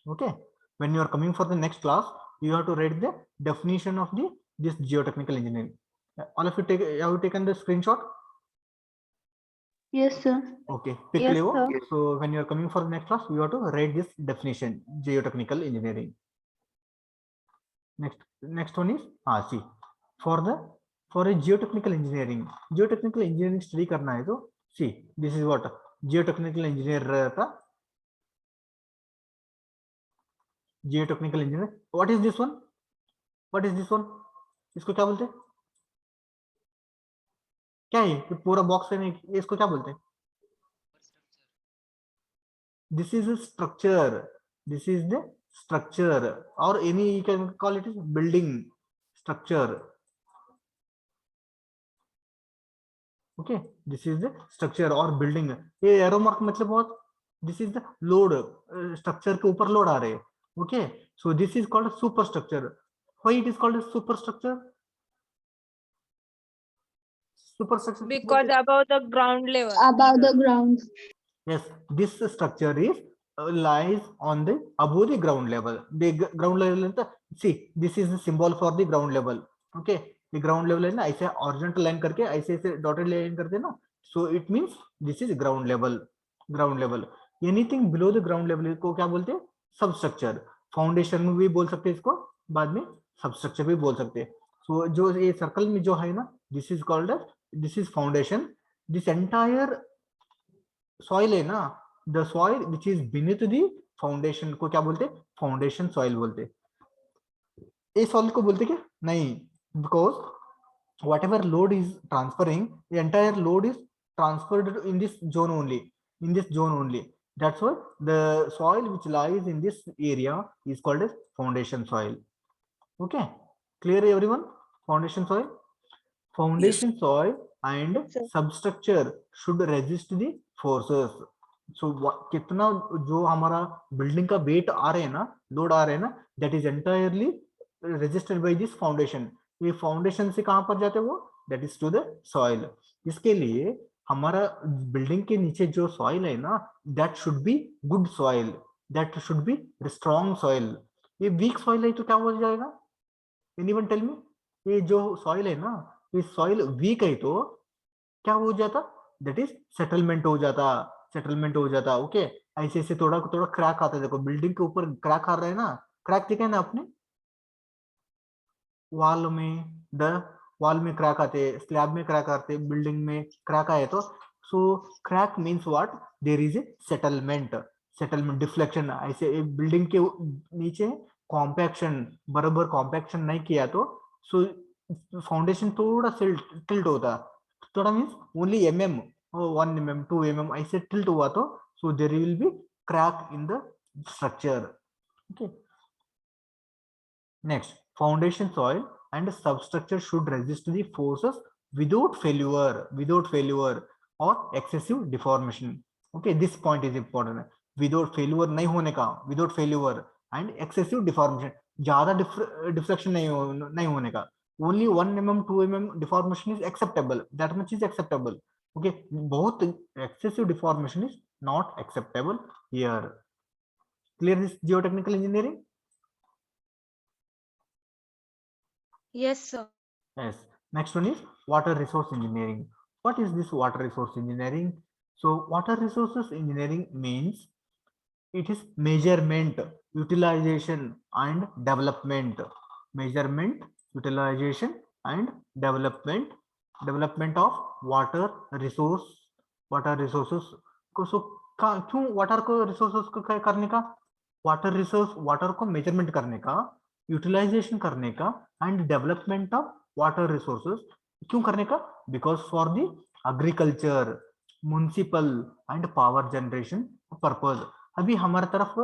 S1: Okay, when you are coming for the next class you have to write the definition of this geotechnical engineering. All of you have you taken the screenshot?
S5: Yes, sir.
S1: Okay, pick
S3: Yes,
S1: Leo.
S3: sir.
S1: So when you are coming for the next class, you have to write this definition, geotechnical engineering. Next one is see, for a geotechnical engineering study करना है तो see, this is what geotechnical engineer रहता. Geotechnical engineer. What is this one? इसको क्या बोलते हैं? क्या है ये पूरा बॉक्स है? नहीं, इसको क्या बोलते हैं? This is a structure. This is the structure, or any you can call it building structure. Okay, this is the structure or building. ये एरो मार्क मतलब बहुत, this is the load, structure के ऊपर लोड आ रहे हैं. Okay, so this is called a superstructure. Why it is called a superstructure? Superstructure
S7: Because above the ground level.
S5: Above the ground.
S1: Yes, this structure is lies on the above the ground level. The ground level anta, see this is the symbol for the ground level. Okay, the ground level है ना, ऐसे horizontal line करके ऐसे ऐसे dotted line करते ना, so it means this is ground level. Ground level. Anything below the ground level को क्या बोलते हैं? Substructure. Foundation में भी बोल सकते हैं इसको, बाद में substructure भी बोल सकते हैं. So जो ये circle में जो है ना, this is called as, this is foundation. This entire soil है ना, the soil which is beneath the foundation को क्या बोलते? Foundation soil बोलते. ये soil को बोलते क्या? नहीं, because whatever load is transferring, the entire load is transferred in this zone only. In this zone only. That's why the soil which lies in this area is called as foundation soil. Okay, clear everyone? Foundation soil. Foundation soil and
S5: Sir.
S1: substructure should resist the forces. So कितना जो हमारा building का wait आ रहे हैं ना, load आ रहे हैं ना, that is entirely resisted by this foundation. ये फाउंडेशन से कहां पर जाते हैं वो? That is to the soil. इसके लिए हमारा बिल्डिंग के नीचे जो सॉइल है ना, that should be good soil, that should be strong soil. ये वीक सॉइल है तो क्या हो जाएगा? Anyone tell me? ये जो सॉइल है ना, ये सॉइल वीक है तो क्या हो जाता? दैट इज सेटलमेंट हो जाता, सेटलमेंट हो जाता. ओके, ऐसे ऐसे थोड़ा थोड़ा क्रैक आता है. देखो बिल्डिंग के ऊपर क्रैक आ रहा है ना, क्रैक दिखा है ना आपने? वॉल में क्रैक आते, स्लैब में क्रैक आते, बिल्डिंग में क्रैक आए तो, so crack means what? There is a settlement. Settlement, deflection. ऐसे बिल्डिंग के नीचे कॉम्पैक्शन, बराबर कॉम्पैक्शन नहीं किया तो सो फाउंडेशन थोड़ा टिल्ट होता. थोड़ा means only mm, 1 mm 2 mm ऐसे टिल्ट हुआ तो so there will be crack in the structure. Okay, next, foundation soil and substructure should resist the forces without failure or excessive deformation. Okay, this point is important. Without failure नहीं होने का, without failure and excessive deformation, ज्यादा deflection नहीं होने का. Only 1 mm 2 mm deformation is acceptable. That much is acceptable. Okay, बहुत excessive deformation is not acceptable here. Clear this geotechnical engineering?
S5: Yes, sir.
S1: Yes. Next one is water resource engineering. What is this water resource engineering? So water resources engineering means it is measurement, utilization and development. Measurement, utilization and development of water resources. So क्यों water को resources को करने का? water को measurement करने का, utilization करने का and development of water resources क्यों करने का? Because for the agriculture, municipal and power generation purpose. अभी हमारे तरफ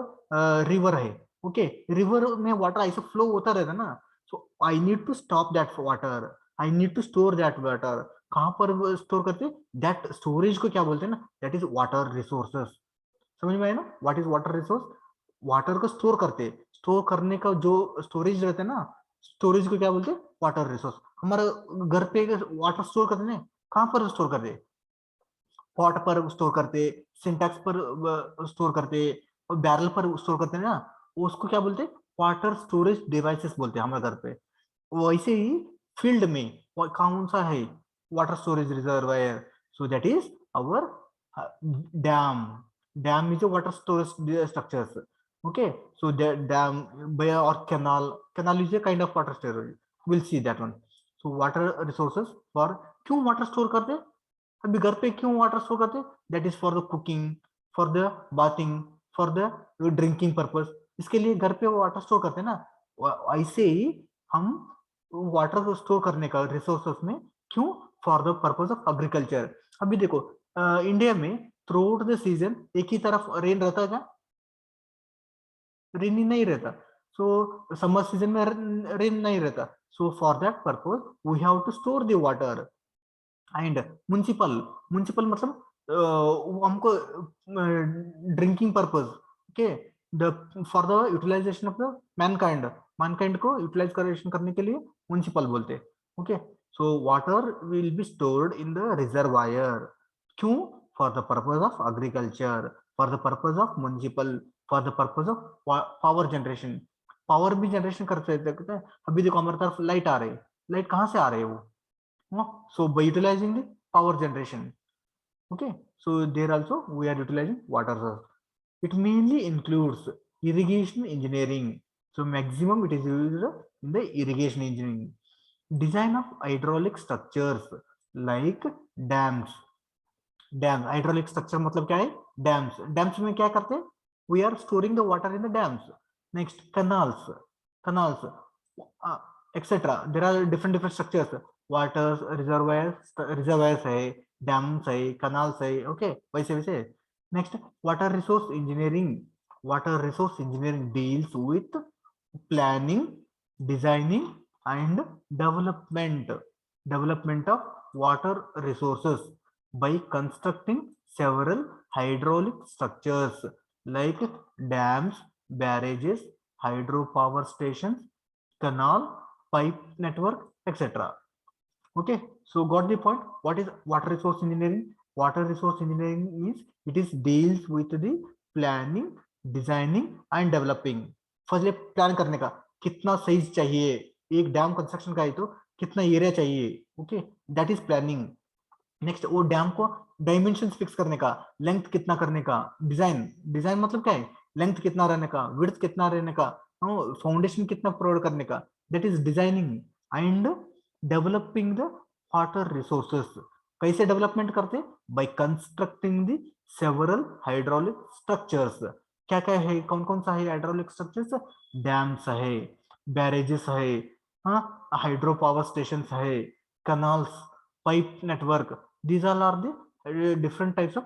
S1: रिवर है. ओके, रिवर में वाटर ऐसे फ्लो होता रहता ना, so I need to stop that water, I need to store that water. कहां पर स्टोर करते? दैट स्टोरेज को क्या बोलते हैं ना? That is water resources. समझ में आया ना? What is water resource? Water को स्टोर करते, स्टोर करने का जो स्टोरेज रहता है ना, स्टोरेज को क्या बोलते हैं? Water resource. हमारे घर पे वाटर स्टोर करते हैं, कहां पर स्टोर करते? पॉट पर स्टोर करते, सिंटेक्स पर स्टोर करते, और बैरल पर स्टोर करते हैं ना, उसको क्या बोलते हैं? वाटर स्टोरेज डिवाइसेस बोलते हैं हमारे घर पे. वैसे ही फील्ड में कौन सा है water storage reservoir? So that is our dam. Dam is a water storage structures. Okay, so the dam or canal is a kind of water storage. We'll see that one. So water resources for, क्यों water store करते? अभी घर पे क्यों water store करते? That is for the cooking, for the bathing, for the drinking purpose. इसके लिए घर पे water store करते हैं ना. ऐसे ही हम water को store करने का resources में क्यों? For the purpose of agriculture. अभी देखो इंडिया में throughout the season एक ही तरफ रेन रहता है क्या? रेनी नहीं रहता. सो समर सीजन में रेन नहीं रहता. So for that purpose we have to store the water. And municipal मतलब हमको drinking purpose. Okay, the for the utilization of the mankind को यूटिलाइजेशन करने के लिए म्युनिसिपल बोलते हैं. Okay, so water will be stored in the reservoir. क्यों? For the purpose of agriculture, for the purpose of municipal, for the purpose of power generation. Power भी generation कर सकते हैं. अभी देखो हमारे तरफ लाइट आ रही है, लाइट कहाँ से आ रही है वो? So by utilizing the power generation. Okay, so there also we are utilizing water source. It mainly includes irrigation engineering. So maximum it is used in the irrigation engineering. Design of hydraulic structures like dams. Dam, hydraulic structure मतलब क्या है? Dams. Dams में क्या करते हैं? We are storing the water in the dams. Next, canals, canals, etc. There are different structures. Waters, reservoirs है, dams है, canals है. Okay, वैसे वैसे. Next, water resource engineering. Water resource engineering deals with planning, designing, and development of water resources by constructing several hydraulic structures like dams, barrages, hydropower stations, canal, pipe network, etc. Okay, so got the point. What is water resource engineering? Water resource engineering means it is deals with the planning, designing and developing. Firstly plan करने का कितना size चाहिए, एक dam construction का है तो कितना area चाहिए. Okay, that is planning. Next, वो डैम को डायमेंशंस फिक्स करने का, लेंथ कितना करने का. डिजाइन, डिजाइन मतलब क्या है? लेंथ कितना रहने का, विड्थ कितना रहने का, फाउंडेशन कितना प्रोवाइड करने का. That is designing. And developing the water resources. कैसे डेवलपमेंट करते? By constructing the several hydraulic structures. क्या क्या है, कौन कौन सा है हाइड्रोलिक स्ट्रक्चर्स? डैम्स है, बैरेजेस है, हाइड्रो पावर स्टेशन है, canals, pipe network. These all are the different types of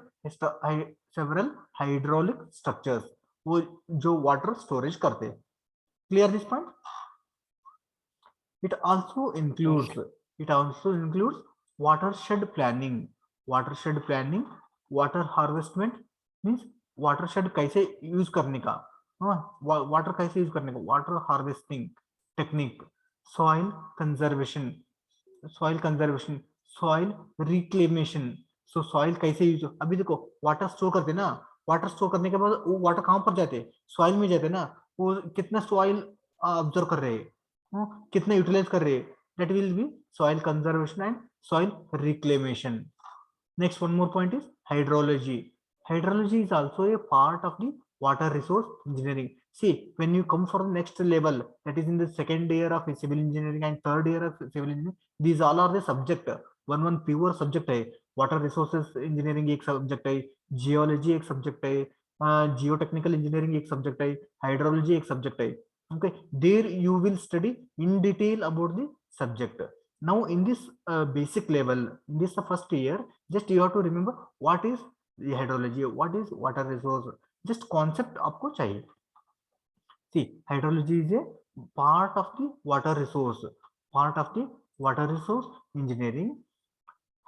S1: several hydraulic structures वो जो water storage करते. Clear this point? It also includes watershed planning. Watershed planning, water harvestment means watershed कैसे use करने का, water कैसे use करने का, water harvesting technique, soil conservation, soil reclamation. सो soil कैसे यूज. अभी देखो वाटर स्टोर करते ना, वाटर स्टोर करने के बाद वो वाटर कहाँ पर जाते? सॉइल में जाते ना. वो कितना सॉइल ऑब्जर्व कर रहे हैं, कितना यूटिलाइज कर रहे हैं. That will be soil conservation and soil reclamation. Next, one more point is hydrology. Hydrology is also a part of the water resource engineering. See, when you come for the next level, that is in the second year of civil engineering and third year of civil engineering, these all are the subject. one pure subject है. Water resources engineering एक subject है, geology एक subject है, geotechnical engineering एक subject है, hydrology एक subject है. Okay, there you will study in detail about the subject. Now in this basic level, in this first year, just you have to remember what is the hydrology, what is water resource. Just concept आपको चाहिए. See, hydrology is a part of the water resource engineering.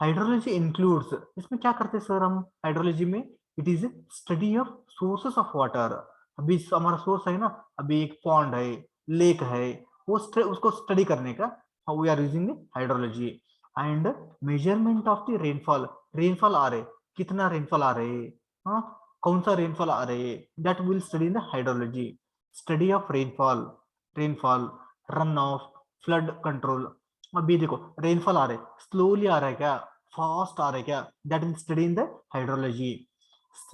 S1: Hydrology includes, इसमें क्या करते हैं sir हम hydrology में? It is study of sources of water. अभी हमारा सोर्स है ना, अभी एक पॉन्ड है, लेक है, वो उसको स्टडी करने का how we are using the hydrology. And measurement of the rainfall. Rainfall आ रहे, कितना rainfall आ रहे, कौन सा rainfall आ रहे, that will study in the hydrology. Study of rainfall, runoff, flood control. अभी देखो rainfall आ रहे, slowly आ रहा है क्या, fast आ रहा है क्या, that will study in the hydrology.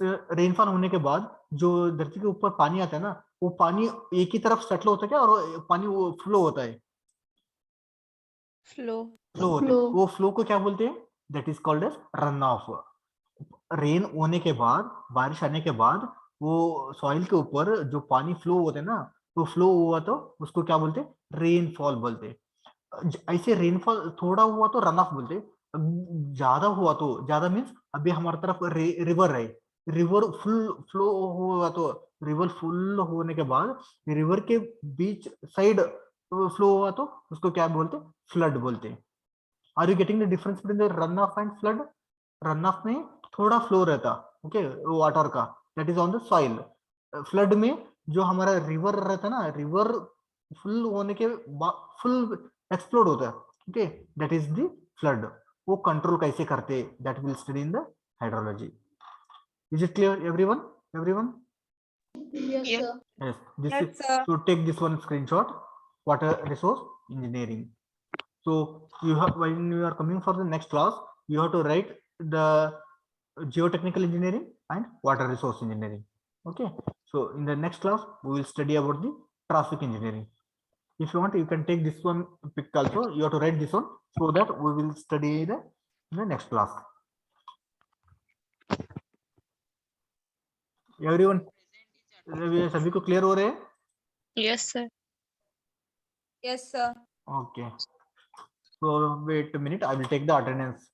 S1: Rainfall होने के बाद जो धरती के ऊपर पानी आता है ना, वो पानी एक ही तरफ सेटल होता है क्या, और पानी वो फ्लो होता है?
S5: फ्लो
S1: होता है. वो फ्लो को क्या बोलते हैं? That is called as run off. Rain होने के बाद, बारिश आने के बाद वो सॉइल के ऊपर जो पानी फ्लो होता है ना, वो फ्लो हुआ तो उसको क्या बोलते हैं? रेनफॉल बोलते हैं. ऐसे रेनफॉल थोड़ा हुआ तो रन ऑफ बोलते. ज्यादा हुआ तो, ज्यादा मीन्स अभी हमारी तरफ रिवर है, रिवर फुल फ्लो हुआ तो, रिवर फुल होने के बाद रिवर के बीच साइड फ्लो हुआ तो उसको क्या बोलते? फ्लड बोलते हैं. Are you getting the difference between the run off and flood? Run off में थोड़ा फ्लो रहता, ओके, वाटर का, that is on the soil. Flood में जो हमारा रिवर रहता ना, रिवर फुल होने के बाद फुल एक्सप्लोड होता है, okay, that is the flood. वो कंट्रोल कैसे करते, that will study in the hydrology. Is it clear everyone? everyone?
S5: Yes, sir.
S1: Yes, this
S5: Yes,
S1: is,
S5: sir.
S1: so take this one screenshot, water resource engineering. So you have, when you are coming for the next class, you have to write the geotechnical engineering and water resource engineering. Okay, so in the next class we will study about the traffic engineering. If you want, you can take this one pick also. You have to write this one so that we will study the in the next class. Everyone, सभी को clear हो रहे हैं?
S5: Yes, sir. Yes, sir.
S1: Okay. So wait a minute, I will take the attendance.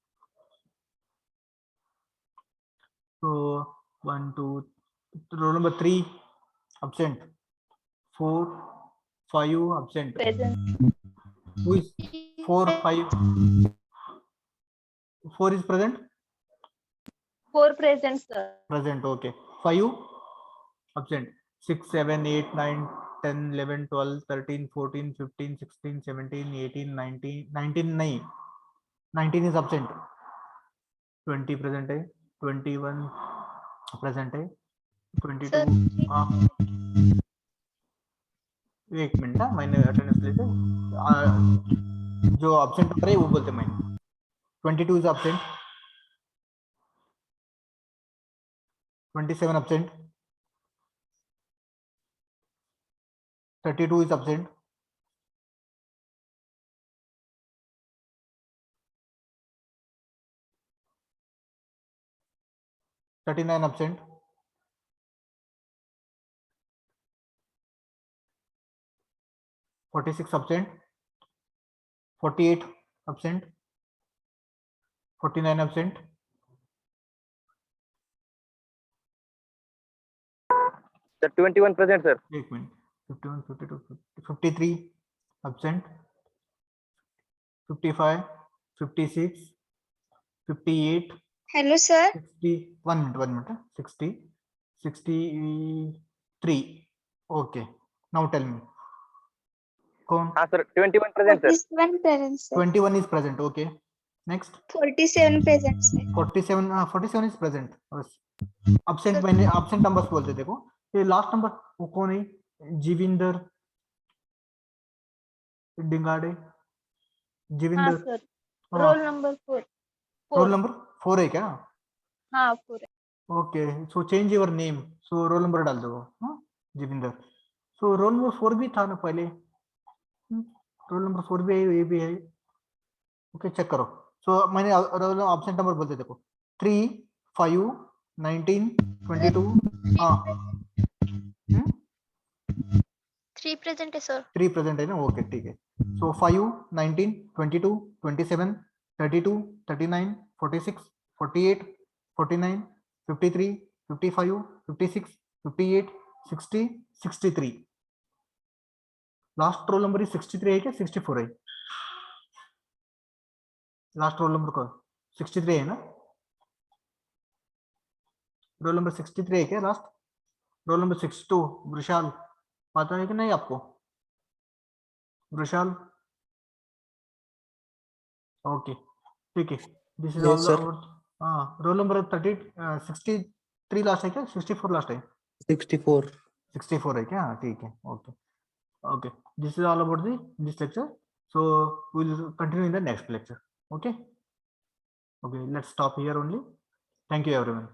S1: So 1, 2, roll number 3 absent, 4, 5 absent.
S3: Present.
S1: Who is 4, 5? 4 is present.
S3: 4 present, sir.
S1: Present. Okay. 5 absent. 6, 7, 8, 9, 10, 11, 12, 13, 14, 15, 16, 17, 18, 19, 19, 9. 19 is absent. 20 present है. 21 present है. 22.
S3: Sir,
S1: एक minute है, मैंने attendance लेते जो absent हो रहे वो बोलते मैंने. 22 is absent. 27 absent. 32 is absent. 39 absent. 46 absent. 48 absent. 49 absent.
S4: Sir, 21 present, sir.
S1: एक minute. 51, 52, 53 absent. 55, 56, 58.
S5: Hello, sir.
S1: 60, 1 minute, 60, 63. Okay, now tell me. कौन?
S4: Ah, sir, 21 present, sir.
S5: 47 present, sir.
S1: 21 is present. Okay, next.
S5: 47 present, sir.
S1: 47, 47 is present. Absent मैंने absent numbers बोलते देखो. ये last number वो कौन है? जीविंदर डिंगाड़े.
S3: हाँ
S1: Jivinder.
S3: Sir. Roll number 4.
S1: Roll number 4 है क्या?
S3: हाँ 4.
S1: Okay, so change your name. So roll number डाल दो. हाँ, जीविंदर. सो रोल नंबर 4 भी था ना पहले. रोल नंबर 4 भी है, ये भी है. ओके, चेक करो. सो मैंने रोल ऑप्शन नंबर बोलते देखो. 3, 5, 19, 22. हाँ,
S5: 3 present, sir.
S1: 3 प्रेजेंट है ना. ओके, ठीक है. सो 5, 19, 22, 27, 32, 39, 46, 48, 49, 53, 55, 56, 58, 60, 63. लास्ट रोल नंबर 63 है क्या? 64 है. लास्ट रोल नंबर को 63 है ना. रोल नंबर 63 है क्या लास्ट? रोल नंबर 62 वृषाल, पता है कि नहीं आपको? वृषाल. ओके, ठीक है. This is
S2: Yes,
S1: all
S2: sir.
S1: हाँ, रोल नंबर 63 लास्ट है क्या? 64 लास्ट है.
S2: 64.
S1: 64 है क्या? ठीक है. Okay, okay, this is all about this lecture. So we'll continue in the next lecture. Okay, let's stop here only. Thank you everyone.